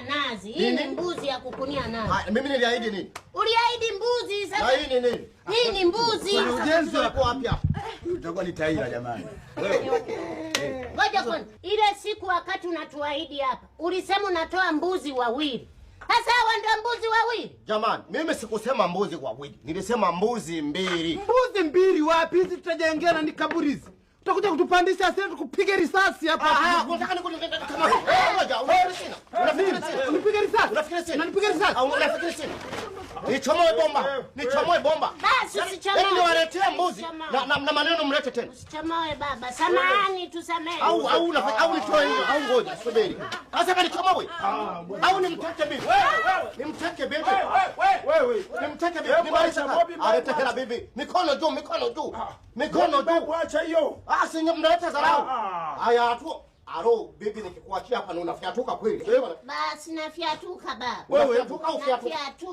nazi. Hii ni mbuzi ya kukunia nazi. Mimi niliahidi nini? Uliahidi mbuzi sasa. Na hii ni nini? Hii ni mbuzi. Ni ujenzi wako wapi hapa? Utakuwa ni taira jamani. Ngoja kwanza. Ile siku wakati unatuahidi hapa, ulisema unatoa mbuzi wawili. Sasa hawa ndio mbuzi wawili? Jamani, mimi sikusema mbuzi wawili. Nilisema mbuzi mbili. Mbuzi mbili wapi? Hizi tutajengeana ni kaburizi. Utakuja kutupandisha asili tukupige risasi hapa. Unataka nikulete kama ngoja, unipige risasi. Unafikiri sina? Unanipiga risasi. Au unafikiri sina? Nichomoe bomba. Nichomoe bomba. Basi usichomoe. Yaani niwaletea mbuzi na maneno mlete tena. Usichomoe baba. Samahani tusamehe. Au nitoe hiyo au ngoja subiri. Sasa nichomoe. Au nimteke bibi. Wewe. Nimteke bibi. Wewe. Nimteke bibi. Nimaliza. Alete hela bibi. Mikono juu, mikono juu. Mikono juu. Acha hiyo. Si mnaleta dharau. Haya tu. Aro bibi nikikuachia hapa na unafiatuka kweli. Basi nafiatuka baba. Wewe unafyatuka au fiatuka? Nafiatuka.